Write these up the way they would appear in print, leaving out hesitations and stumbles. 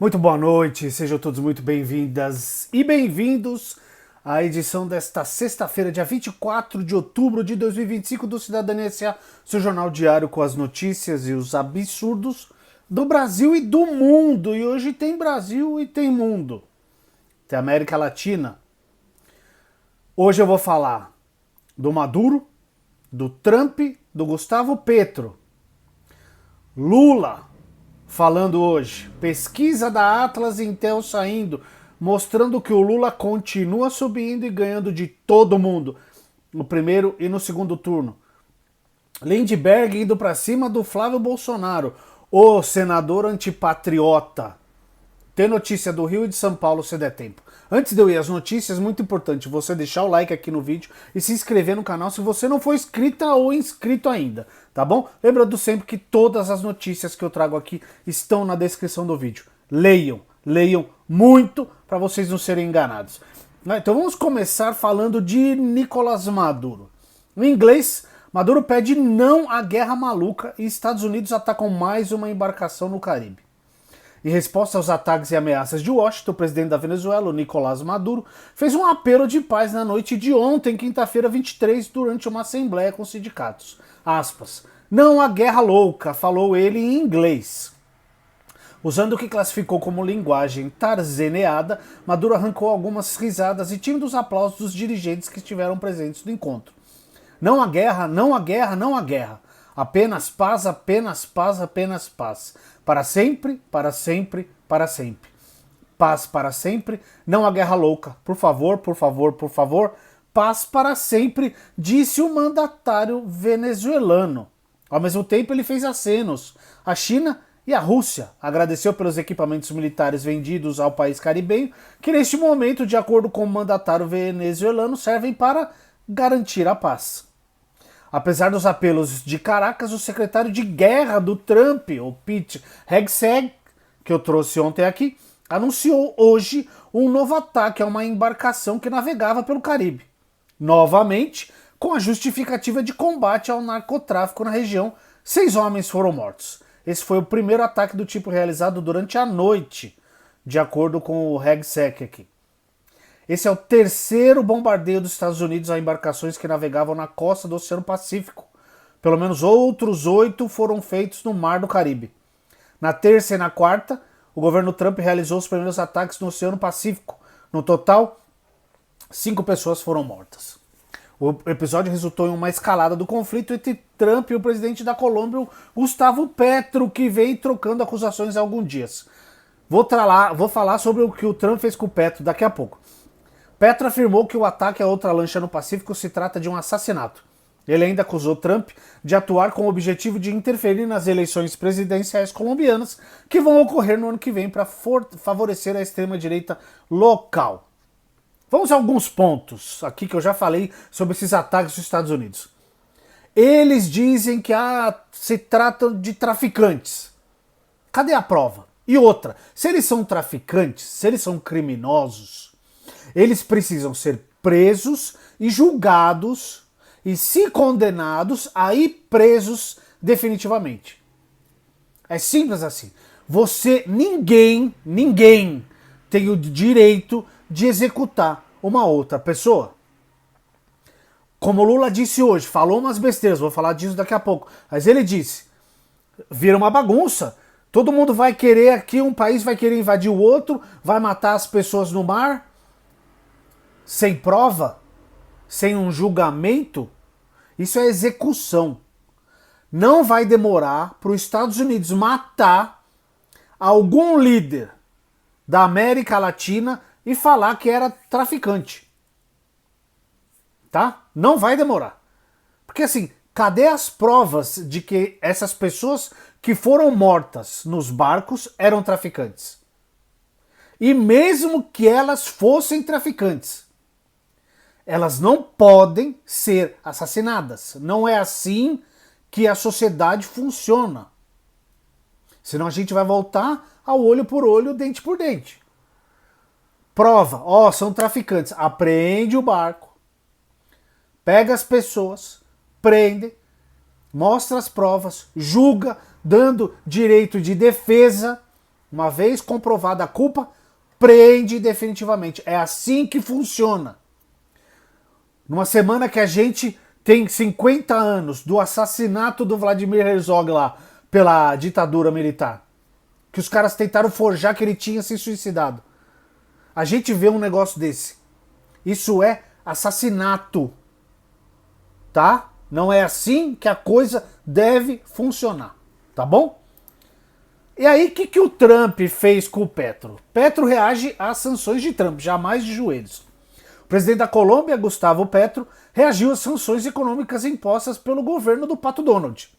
Muito boa noite, sejam todos muito bem-vindas e bem-vindos à edição desta sexta-feira, dia 24 de outubro de 2025 do Cidadania S.A., seu jornal diário com as notícias e os absurdos do Brasil e do mundo. E hoje tem Brasil e tem mundo. Tem América Latina. Hoje eu vou falar do Maduro, do Trump, do Gustavo Petro, Lula falando hoje, pesquisa da Atlas Intel saindo, mostrando que o Lula continua subindo e ganhando de todo mundo no primeiro e no segundo turno. Lindbergh indo para cima do Flávio Bolsonaro, o senador antipatriota. Tem notícia do Rio e de São Paulo se der tempo. Antes de eu ir às notícias, muito importante você deixar o like aqui no vídeo e se inscrever no canal se você não for inscrita ou inscrito ainda, tá bom? Lembrando sempre que todas as notícias que eu trago aqui estão na descrição do vídeo. Leiam muito para vocês não serem enganados. Então vamos começar falando de Nicolás Maduro. Em inglês, Maduro pede não à guerra maluca e Estados Unidos atacam mais uma embarcação no Caribe. Em resposta aos ataques e ameaças de Washington, o presidente da Venezuela, Nicolás Maduro, fez um apelo de paz na noite de ontem, quinta-feira 23, durante uma assembleia com sindicatos. Aspas. Não há guerra louca, falou ele em inglês. Usando o que classificou como linguagem tarzaneada, Maduro arrancou algumas risadas e tímidos aplausos dos dirigentes que estiveram presentes no encontro. Não há guerra, não há guerra, não há guerra. Apenas paz, apenas paz, apenas paz. Para sempre, para sempre, para sempre. Paz para sempre, não há guerra louca. Por favor, por favor, por favor. Paz para sempre, disse o mandatário venezuelano. Ao mesmo tempo, ele fez acenos à China e à Rússia. Agradeceu pelos equipamentos militares vendidos ao país caribenho, que neste momento, de acordo com o mandatário venezuelano, servem para garantir a paz. Apesar dos apelos de Caracas, o secretário de guerra do Trump, o Pete Hegseth, que eu trouxe ontem aqui, anunciou hoje um novo ataque a uma embarcação que navegava pelo Caribe. Novamente, com a justificativa de combate ao narcotráfico na região, 6 homens foram mortos. Esse foi o primeiro ataque do tipo realizado durante a noite, de acordo com o Hegseth aqui. Esse é o terceiro bombardeio dos Estados Unidos a embarcações que navegavam na costa do Oceano Pacífico. Pelo menos outros 8 foram feitos no Mar do Caribe. Na terça e na quarta, o governo Trump realizou os primeiros ataques no Oceano Pacífico. No total, 5 pessoas foram mortas. O episódio resultou em uma escalada do conflito entre Trump e o presidente da Colômbia, Gustavo Petro, que vem trocando acusações há alguns dias. Vou falar sobre o que o Trump fez com o Petro daqui a pouco. Petro afirmou que o ataque a outra lancha no Pacífico se trata de um assassinato. Ele ainda acusou Trump de atuar com o objetivo de interferir nas eleições presidenciais colombianas que vão ocorrer no ano que vem para favorecer a extrema-direita local. Vamos a alguns pontos aqui que eu já falei sobre esses ataques dos Estados Unidos. Eles dizem que se tratam de traficantes. Cadê a prova? E outra, se eles são traficantes, se eles são criminosos, eles precisam ser presos e julgados e, se condenados, aí presos definitivamente. É simples assim. Ninguém tem o direito de executar uma outra pessoa. Como o Lula disse hoje, falou umas besteiras, vou falar disso daqui a pouco, mas ele disse, vira uma bagunça. Todo mundo vai querer aqui, um país vai querer invadir o outro, vai matar as pessoas no mar, sem prova, sem um julgamento. Isso é execução. Não vai demorar para os Estados Unidos matar algum líder da América Latina e falar que era traficante. Tá? Não vai demorar. Porque assim, cadê as provas de que essas pessoas que foram mortas nos barcos eram traficantes? E mesmo que elas fossem traficantes, elas não podem ser assassinadas. Não é assim que a sociedade funciona. Senão a gente vai voltar ao olho por olho, dente por dente. Prova, são traficantes. Apreende o barco, pega as pessoas, prende, mostra as provas, julga, dando direito de defesa Uma vez comprovada a culpa, prende definitivamente. É assim que funciona. Numa semana que a gente tem 50 anos do assassinato do Vladimir Herzog lá, pela ditadura militar, que os caras tentaram forjar que ele tinha se suicidado. A gente vê um negócio desse. Isso é assassinato. Tá? Não é assim que a coisa deve funcionar. Tá bom? E aí, o que o Trump fez com o Petro? Petro reage às sanções de Trump, jamais de joelhos. O presidente da Colômbia, Gustavo Petro, reagiu às sanções econômicas impostas pelo governo do Pato Donald.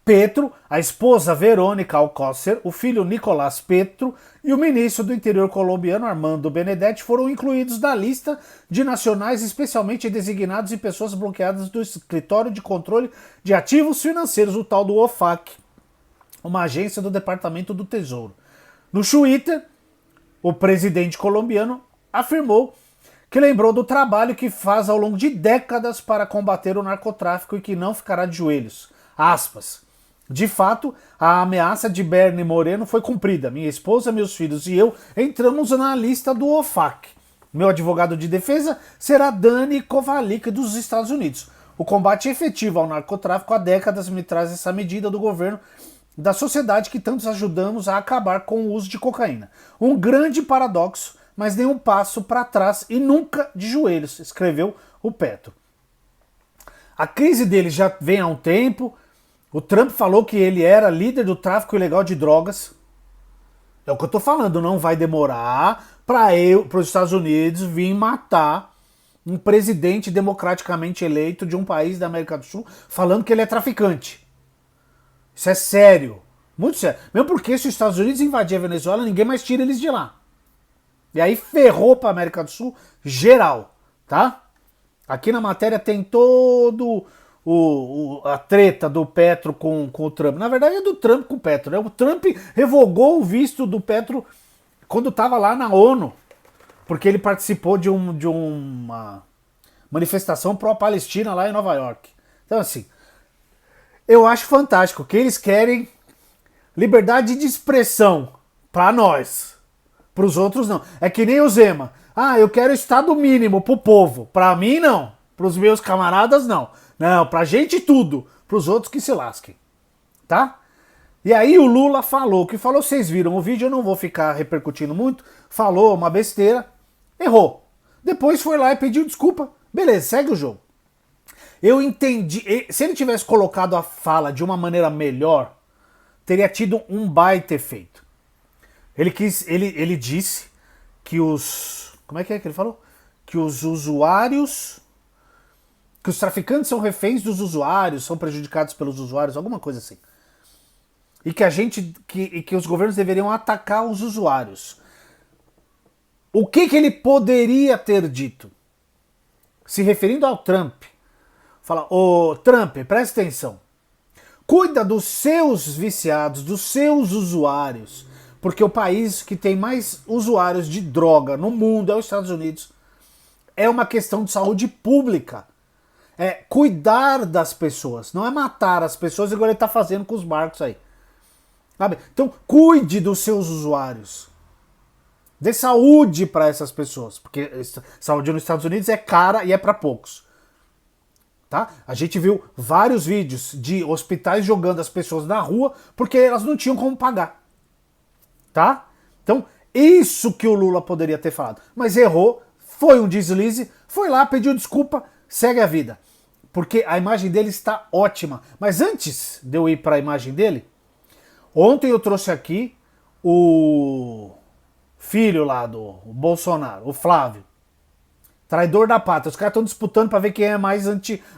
Petro, a esposa Verônica Alcácer, o filho Nicolás Petro e o ministro do interior colombiano Armando Benedetti foram incluídos na lista de nacionais especialmente designados e pessoas bloqueadas do Escritório de Controle de Ativos Financeiros, o tal do OFAC, uma agência do Departamento do Tesouro. No Twitter, o presidente colombiano afirmou que lembrou do trabalho que faz ao longo de décadas para combater o narcotráfico e que não ficará de joelhos. Aspas. De fato, a ameaça de Bernie Moreno foi cumprida. Minha esposa, meus filhos e eu entramos na lista do OFAC. Meu advogado de defesa será Dani Kovalik dos Estados Unidos. O combate efetivo ao narcotráfico há décadas me traz essa medida do governo da sociedade que tantos ajudamos a acabar com o uso de cocaína. Um grande paradoxo, mas nenhum passo para trás e nunca de joelhos, escreveu o Petro. A crise dele já vem há um tempo. O Trump falou que ele era líder do tráfico ilegal de drogas. É o que eu tô falando, não vai demorar para os Estados Unidos vir matar um presidente democraticamente eleito de um país da América do Sul falando que ele é traficante. Isso é sério, muito sério. Mesmo porque se os Estados Unidos invadir a Venezuela, ninguém mais tira eles de lá. E aí ferrou para a América do Sul geral, tá? Aqui na matéria tem todo a treta do Petro com o Trump. Na verdade é do Trump com o Petro, né? O Trump revogou o visto do Petro quando estava lá na ONU, porque ele participou de uma manifestação pró-Palestina lá em Nova York. Então assim, eu acho fantástico que eles querem liberdade de expressão para nós, para os outros não. É que nem o Zema. Ah, eu quero estado mínimo pro povo. Para mim não, para os meus camaradas não. Não, pra gente tudo, pros outros que se lasquem, tá? E aí o Lula falou, vocês viram o vídeo, eu não vou ficar repercutindo muito, falou uma besteira, errou. Depois foi lá e pediu desculpa, beleza, segue o jogo. Eu entendi, se ele tivesse colocado a fala de uma maneira melhor, teria tido um baita efeito. Ele disse que como é que ele falou? Que os usuários... que os traficantes são reféns dos usuários, são prejudicados pelos usuários, alguma coisa assim. E que os governos deveriam atacar os usuários. O que ele poderia ter dito? Se referindo ao Trump. Fala, ô Trump, presta atenção. Cuida dos seus viciados, dos seus usuários. Porque o país que tem mais usuários de droga no mundo é os Estados Unidos. É uma questão de saúde pública. É cuidar das pessoas, não é matar as pessoas igual ele está fazendo com os barcos aí. Sabe? Então, cuide dos seus usuários. Dê saúde para essas pessoas, porque saúde nos Estados Unidos é cara e é para poucos. Tá? A gente viu vários vídeos de hospitais jogando as pessoas na rua porque elas não tinham como pagar. Tá? Então, isso que o Lula poderia ter falado. Mas errou, foi um deslize, foi lá, pediu desculpa, segue a vida. Porque a imagem dele está ótima. Mas antes de eu ir para a imagem dele, ontem eu trouxe aqui o filho lá do Bolsonaro, o Flávio. Traidor da pátria. Os caras estão disputando para ver quem é mais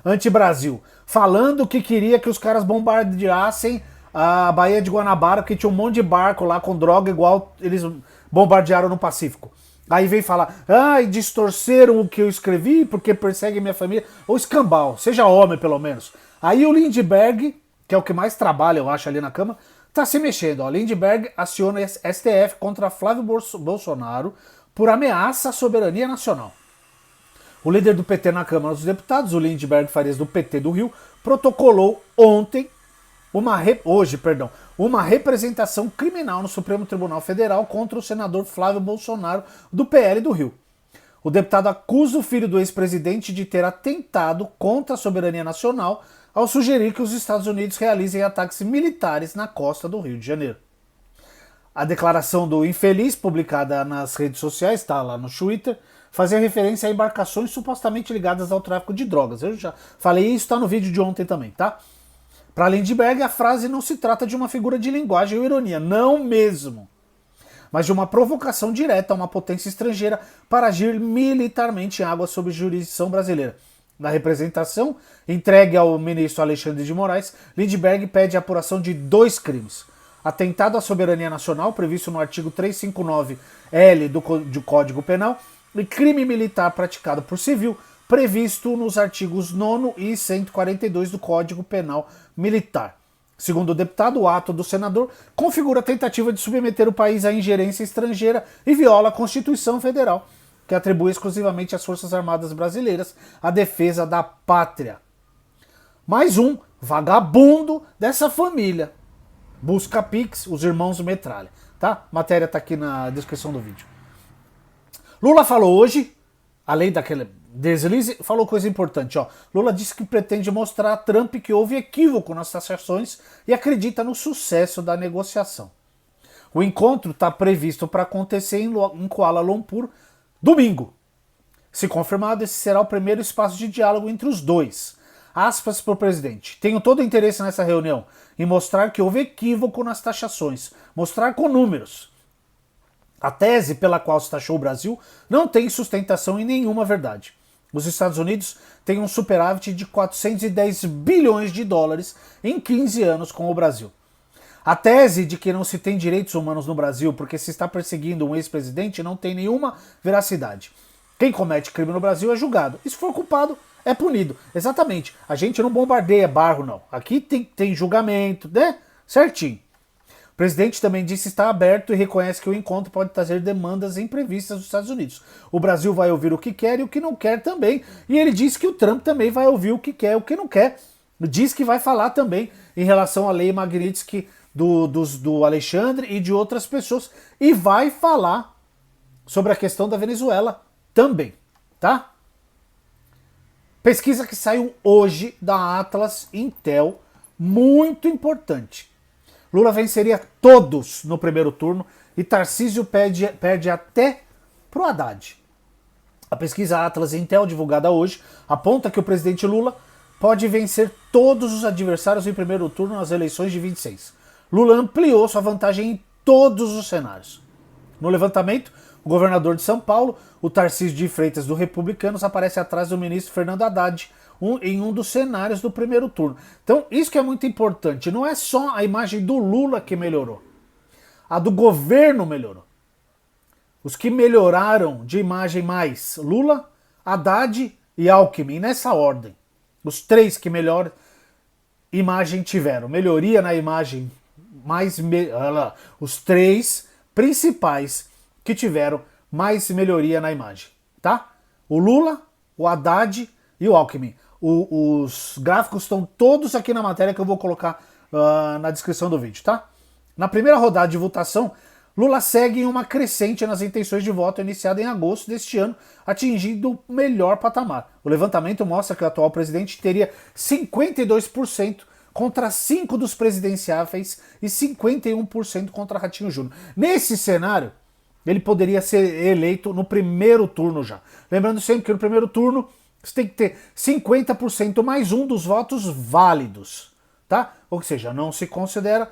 anti-Brasil. Falando que queria que os caras bombardeassem a Baía de Guanabara, porque tinha um monte de barco lá com droga igual eles bombardearam no Pacífico. Aí vem falar, distorceram o que eu escrevi porque perseguem minha família. Ou escambau, seja homem pelo menos. Aí o Lindbergh, que é o que mais trabalha, eu acho, ali na Câmara, tá se mexendo. Ó. Lindbergh aciona STF contra Flávio Bolsonaro por ameaça à soberania nacional. O líder do PT na Câmara dos Deputados, o Lindbergh Farias do PT do Rio, protocolou ontem uma representação criminal no Supremo Tribunal Federal contra o senador Flávio Bolsonaro, do PL do Rio. O deputado acusa o filho do ex-presidente de ter atentado contra a soberania nacional ao sugerir que os Estados Unidos realizem ataques militares na costa do Rio de Janeiro. A declaração do infeliz, publicada nas redes sociais, está lá no Twitter, fazia referência a embarcações supostamente ligadas ao tráfico de drogas. Eu já falei isso, está no vídeo de ontem também, tá? Para Lindbergh, a frase não se trata de uma figura de linguagem ou ironia, não mesmo, mas de uma provocação direta a uma potência estrangeira para agir militarmente em águas sob jurisdição brasileira. Na representação entregue ao ministro Alexandre de Moraes, Lindbergh pede a apuração de 2 crimes. Atentado à soberania nacional, previsto no artigo 359-L do Código Penal, e crime militar praticado por civil, previsto nos artigos 9º e 142 do Código Penal Militar. Segundo o deputado, o ato do senador configura a tentativa de submeter o país à ingerência estrangeira e viola a Constituição Federal, que atribui exclusivamente às Forças Armadas Brasileiras a defesa da pátria. Mais um vagabundo dessa família. Busca Pix, os irmãos Metralha. Tá? Matéria tá aqui na descrição do vídeo. Lula falou hoje, além daquele deslize, falou coisa importante. Ó. Lula disse que pretende mostrar a Trump que houve equívoco nas taxações e acredita no sucesso da negociação. O encontro está previsto para acontecer em Kuala Lumpur domingo. Se confirmado, esse será o primeiro espaço de diálogo entre os dois. Aspas para o presidente. Tenho todo o interesse nessa reunião em mostrar que houve equívoco nas taxações, mostrar com números. A tese pela qual se taxou o Brasil não tem sustentação em nenhuma verdade. Os Estados Unidos têm um superávit de 410 bilhões de dólares em 15 anos com o Brasil. A tese de que não se tem direitos humanos no Brasil porque se está perseguindo um ex-presidente não tem nenhuma veracidade. Quem comete crime no Brasil é julgado. E se for culpado, é punido. Exatamente. A gente não bombardeia barro, não. Aqui tem julgamento, né? Certinho. O presidente também disse estar aberto e reconhece que o encontro pode trazer demandas imprevistas dos Estados Unidos. O Brasil vai ouvir o que quer e o que não quer também. E ele disse que o Trump também vai ouvir o que quer e o que não quer. Diz que vai falar também em relação à lei Magnitsky do Alexandre e de outras pessoas. E vai falar sobre a questão da Venezuela também, tá? Pesquisa que saiu hoje da Atlas Intel, muito importante. Lula venceria todos no primeiro turno e Tarcísio perde até pro Haddad. A pesquisa Atlas Intel, divulgada hoje, aponta que o presidente Lula pode vencer todos os adversários em primeiro turno nas eleições de 26. Lula ampliou sua vantagem em todos os cenários. No levantamento, o governador de São Paulo, o Tarcísio de Freitas do Republicanos, aparece atrás do ministro Fernando Haddad em um dos cenários do primeiro turno. Então, isso que é muito importante. Não é só a imagem do Lula que melhorou. A do governo melhorou. Os que melhoraram de imagem mais Lula, Haddad e Alckmin, nessa ordem. Os 3 que melhor imagem tiveram. Melhoria na imagem os 3 principais que tiveram mais melhoria na imagem, tá? O Lula, o Haddad e o Alckmin. Os gráficos estão todos aqui na matéria que eu vou colocar na descrição do vídeo, tá? Na primeira rodada de votação, Lula segue em uma crescente nas intenções de voto iniciada em agosto deste ano, atingindo o melhor patamar. O levantamento mostra que o atual presidente teria 52% contra 5 dos presidenciáveis e 51% contra Ratinho Júnior. Nesse cenário, ele poderia ser eleito no primeiro turno já. Lembrando sempre que no primeiro turno você tem que ter 50% mais um dos votos válidos, tá? Ou seja, não se considera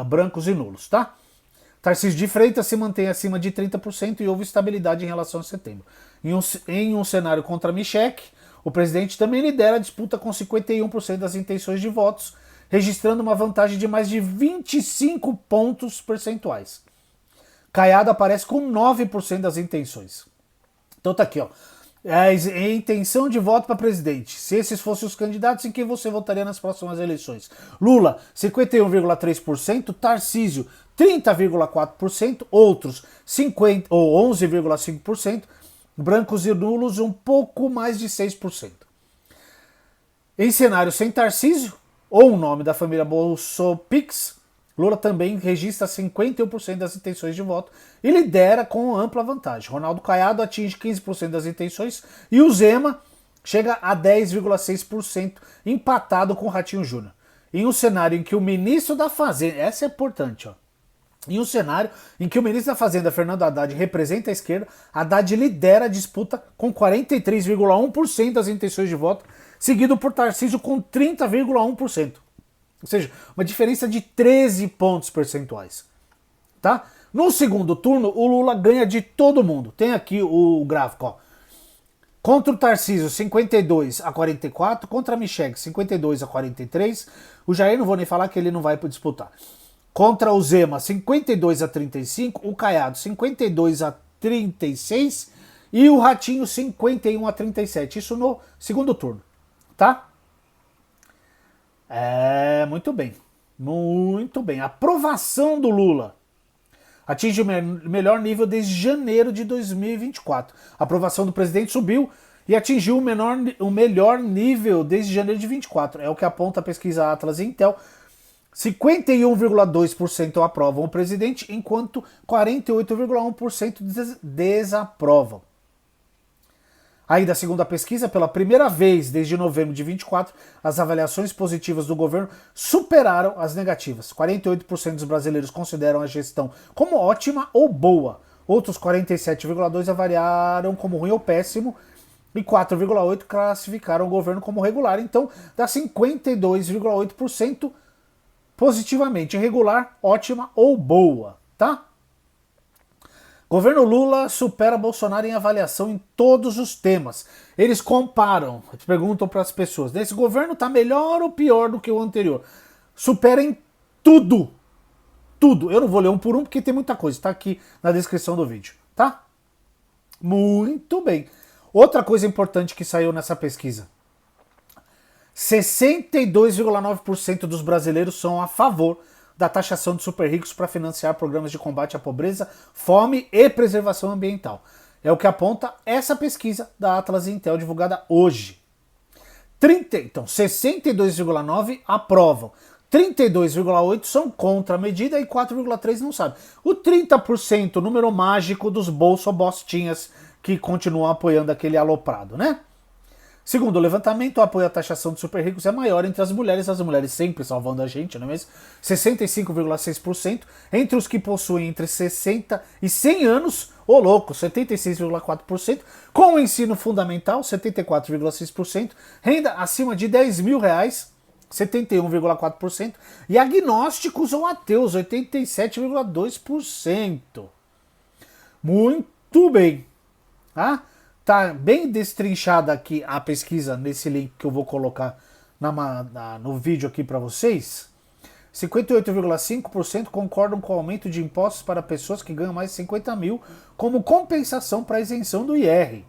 brancos e nulos, tá? Tarcísio de Freitas se mantém acima de 30% e houve estabilidade em relação a setembro. Em um cenário contra Michel, o presidente também lidera a disputa com 51% das intenções de votos, registrando uma vantagem de mais de 25 pontos percentuais. Caiado aparece com 9% das intenções. Então tá aqui, ó. A intenção de voto para presidente. Se esses fossem os candidatos, em quem você votaria nas próximas eleições? Lula, 51,3%, Tarcísio, 30,4%, outros 11,5%, brancos e nulos um pouco mais de 6%. Em cenário sem Tarcísio, ou o nome da família BolsoPix, Lula também registra 51% das intenções de voto e lidera com ampla vantagem. Ronaldo Caiado atinge 15% das intenções e o Zema chega a 10,6%, empatado com o Ratinho Júnior. Em um cenário em que o ministro da Fazenda, essa é importante, ó. Em um cenário em que o ministro da Fazenda, Fernando Haddad, representa a esquerda, Haddad lidera a disputa com 43,1% das intenções de voto, seguido por Tarcísio com 30,1%. Ou seja, uma diferença de 13 pontos percentuais. Tá? No segundo turno, o Lula ganha de todo mundo. Tem aqui o gráfico, ó. Contra o Tarcísio, 52-44. Contra a Michelle, 52-43. O Jair, não vou nem falar que ele não vai disputar. Contra o Zema, 52-35. O Caiado, 52-36. E o Ratinho, 51-37. Isso no segundo turno. Tá? Muito bem. Muito bem. Aprovação do Lula atinge o melhor nível desde janeiro de 2024. A aprovação do presidente subiu e atingiu o melhor nível desde janeiro de 2024. É o que aponta a pesquisa Atlas Intel. 51,2% aprovam o presidente, enquanto 48,1% desaprovam. Ainda segundo a pesquisa, pela primeira vez desde novembro de 24, as avaliações positivas do governo superaram as negativas. 48% dos brasileiros consideram a gestão como ótima ou boa. Outros 47,2% avaliaram como ruim ou péssimo e 4,8% classificaram o governo como regular. Então, dá 52,8% positivamente, regular, ótima ou boa, tá? Governo Lula supera Bolsonaro em avaliação em todos os temas. Eles comparam, perguntam para as pessoas, esse governo está melhor ou pior do que o anterior? Supera em tudo. Tudo. Eu não vou ler um por um porque tem muita coisa. Está aqui na descrição do vídeo, tá? Muito bem. Outra coisa importante que saiu nessa pesquisa. 62,9% dos brasileiros são a favor da taxação de super ricos para financiar programas de combate à pobreza, fome e preservação ambiental. É o que aponta essa pesquisa da Atlas Intel divulgada hoje. Então, 62,9% aprovam, 32,8% são contra a medida e 4,3% não sabem. O 30%, o número mágico dos bolsobostinhas que continuam apoiando aquele aloprado, né? Segundo o levantamento, o apoio à taxação de super ricos é maior entre as mulheres sempre salvando a gente, não é mesmo? 65,6%, entre os que possuem entre 60 e 100 anos, ô louco, 76,4%, com o ensino fundamental, 74,6%, renda acima de 10 mil reais, 71,4%, e agnósticos ou ateus, 87,2%. Muito bem. Tá bem destrinchada aqui a pesquisa nesse link que eu vou colocar no vídeo aqui para vocês. 58,5% concordam com o aumento de impostos para pessoas que ganham mais de 50 mil como compensação para a isenção do IR.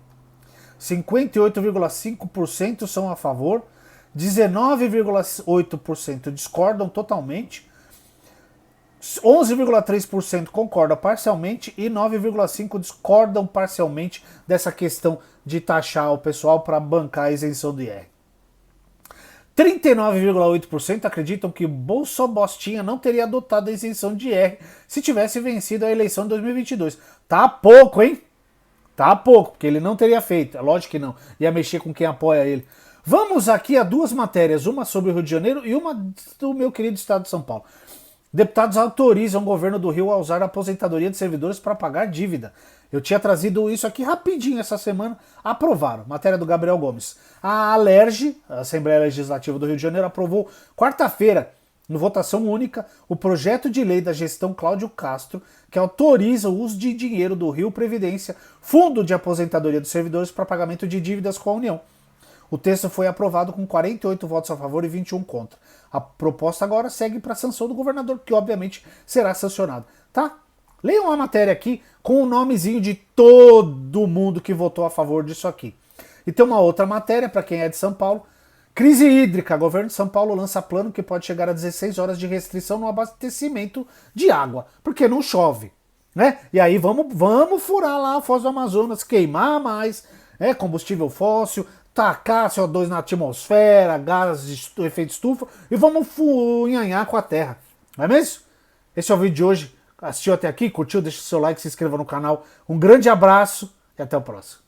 58,5% são a favor, 19,8% discordam totalmente, 11,3% concordam parcialmente e 9,5% discordam parcialmente dessa questão de taxar o pessoal para bancar a isenção do IR. 39,8% acreditam que Bolsobostinha não teria adotado a isenção de IR se tivesse vencido a eleição de 2022. Tá pouco, hein? Tá pouco, porque ele não teria feito. É lógico que não. Ia mexer com quem apoia ele. Vamos aqui a duas matérias, uma sobre o Rio de Janeiro e uma do meu querido estado de São Paulo. Deputados autorizam o governo do Rio a usar a aposentadoria de servidores para pagar dívida. Eu tinha trazido isso aqui rapidinho essa semana. Aprovaram. Matéria do Gabriel Gomes. A Alerj, a Assembleia Legislativa do Rio de Janeiro, aprovou quarta-feira, em votação única, o projeto de lei da gestão Cláudio Castro, que autoriza o uso de dinheiro do Rio Previdência, Fundo de Aposentadoria dos Servidores, para pagamento de dívidas com a União. O texto foi aprovado com 48 votos a favor e 21 contra. A proposta agora segue para a sanção do governador, que obviamente será sancionado. Tá? Leiam a matéria aqui com o nomezinho de todo mundo que votou a favor disso aqui. E tem uma outra matéria para quem é de São Paulo. Crise hídrica. Governo de São Paulo lança plano que pode chegar a 16 horas de restrição no abastecimento de água, porque não chove, né? E aí vamos furar lá a Foz do Amazonas, queimar mais, combustível fóssil, tacar CO2 na atmosfera, gases de efeito estufa e vamos funhanhar com a Terra. Não é mesmo? Esse é o vídeo de hoje. Assistiu até aqui, curtiu, deixa o seu like, se inscreva no canal. Um grande abraço e até o próximo.